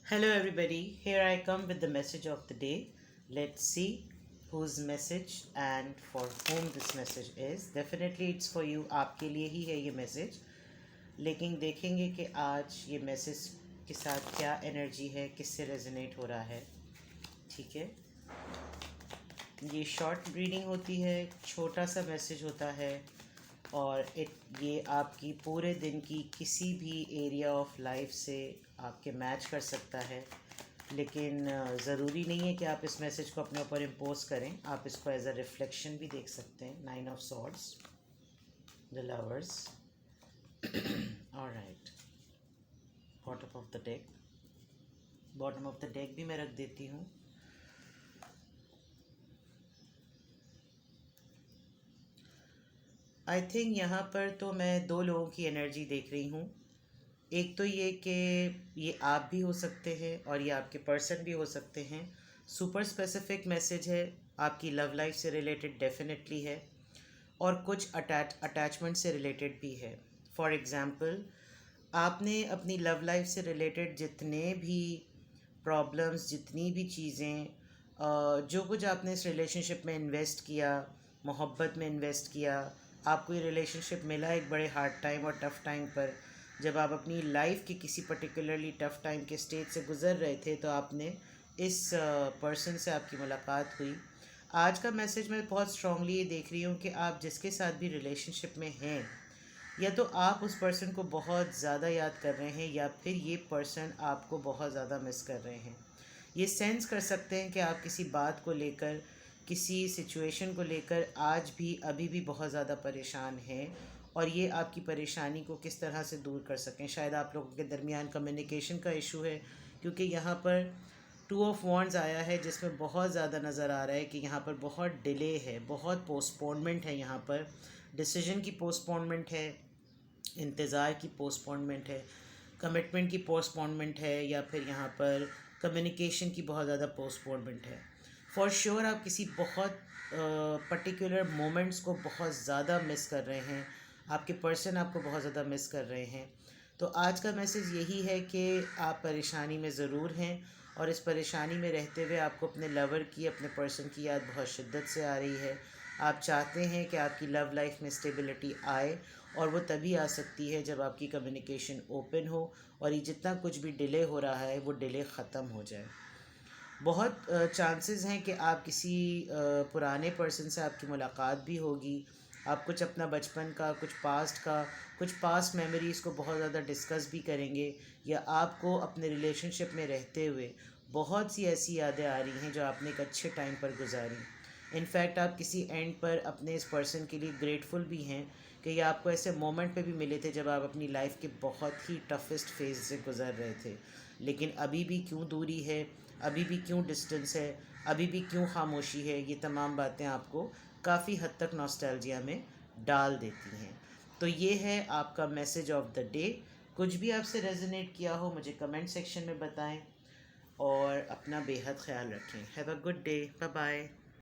Hello, everybody. Here I come with the message of the day. Let's see whose message and for whom this message is. Definitely it's for you. आपके लिए ही है ये message. लेकिन देखेंगे कि आज ये मैसेज के साथ क्या एनर्जी है, किससे रेजोनेट हो रहा है. ठीक है. ये शॉर्ट रीडिंग होती है, छोटा सा मैसेज होता है और ये आपकी पूरे दिन की किसी भी एरिया ऑफ लाइफ से आपके मैच कर सकता है. लेकिन ज़रूरी नहीं है कि आप इस मैसेज को अपने ऊपर इम्पोज करें. आप इसको एज अ रिफ्लेक्शन भी देख सकते हैं. 9 of swords, the lovers. Alright, bottom of the deck. Bottom of the deck भी मैं रख देती हूँ. आई थिंक यहाँ पर तो मैं दो लोगों की एनर्जी देख रही हूँ. एक तो ये कि ये आप भी हो सकते हैं और ये आपके पर्सन भी हो सकते हैं. सुपर स्पेसिफिक मैसेज है, आपकी लव लाइफ से रिलेटेड डेफिनेटली है और कुछ अटैचमेंट से रिलेटेड भी है. फॉर एग्ज़ाम्पल, आपने अपनी लव लाइफ से रिलेटेड जितने भी प्रॉब्लम्स, जितनी भी चीज़ें, जो कुछ आपने इस रिलेशनशिप में इन्वेस्ट किया, मोहब्बत में इन्वेस्ट किया, आपको ये रिलेशनशिप मिला एक बड़े हार्ड टाइम और टफ़ टाइम पर. जब आप अपनी लाइफ के किसी पर्टिकुलरली टफ़ टाइम के स्टेज से गुज़र रहे थे तो आपने इस पर्सन से आपकी मुलाकात हुई. आज का मैसेज मैं बहुत स्ट्रांगली ये देख रही हूँ कि आप जिसके साथ भी रिलेशनशिप में हैं, या तो आप उस पर्सन को बहुत ज़्यादा याद कर रहे हैं या फिर ये पर्सन आपको बहुत ज़्यादा मिस कर रहे हैं. ये सेंस कर सकते हैं कि आप किसी बात को लेकर, किसी सिचुएशन को लेकर आज भी अभी भी बहुत ज़्यादा परेशान हैं और ये आपकी परेशानी को किस तरह से दूर कर सकें. शायद आप लोगों के दरमियान कम्युनिकेशन का इशू है, क्योंकि यहाँ पर 2 ऑफ वॉन्ड्स आया है जिसमें बहुत ज़्यादा नज़र आ रहा है कि यहाँ पर बहुत डिले है, बहुत पोस्टपोनमेंट है. यहाँ पर डिसीजन की पोस्टपोनमेंट है, इंतज़ार की पोस्टपोनमेंट है, कमिटमेंट की पोस्टपोनमेंट है, या फिर यहाँ पर कम्युनिकेशन की बहुत ज़्यादा पोस्टपोनमेंट है. फॉर श्योर आप किसी बहुत पर्टिकुलर मोमेंट्स को बहुत ज़्यादा मिस कर रहे हैं. आपके पर्सन आपको बहुत ज़्यादा मिस कर रहे हैं. तो आज का मैसेज यही है कि आप परेशानी में ज़रूर हैं और इस परेशानी में रहते हुए आपको अपने लवर की, अपने पर्सन की याद बहुत शिद्दत से आ रही है. आप चाहते हैं कि आपकी लव लाइफ में स्टेबिलिटी आए और वो तभी आ सकती है जब आपकी कम्युनिकेशन ओपन हो और ये जितना कुछ भी डिले हो रहा है वो डिले ख़त्म हो जाए. बहुत चांसेस हैं कि आप किसी पुराने पर्सन से आपकी मुलाकात भी होगी. आप कुछ अपना बचपन का, कुछ पास्ट मेमोरीज़ को बहुत ज़्यादा डिस्कस भी करेंगे, या आपको अपने रिलेशनशिप में रहते हुए बहुत सी ऐसी यादें आ रही हैं जो आपने एक अच्छे टाइम पर गुजारी. इनफैक्ट आप किसी एंड पर अपने इस पर्सन के लिए ग्रेटफुल भी हैं कि ये आपको ऐसे मोमेंट पे भी मिले थे जब आप अपनी लाइफ के बहुत ही टफेस्ट फेज से गुज़र रहे थे. लेकिन अभी भी क्यों दूरी है, अभी भी क्यों डिस्टेंस है, अभी भी क्यों खामोशी है, ये तमाम बातें आपको काफ़ी हद तक नॉस्टैल्जिया में डाल देती हैं. तो ये है आपका मैसेज ऑफ द डे. कुछ भी आपसे रेजोनेट किया हो मुझे कमेंट सेक्शन में बताएं और अपना बेहद ख्याल रखें. Have a good day. Bye bye.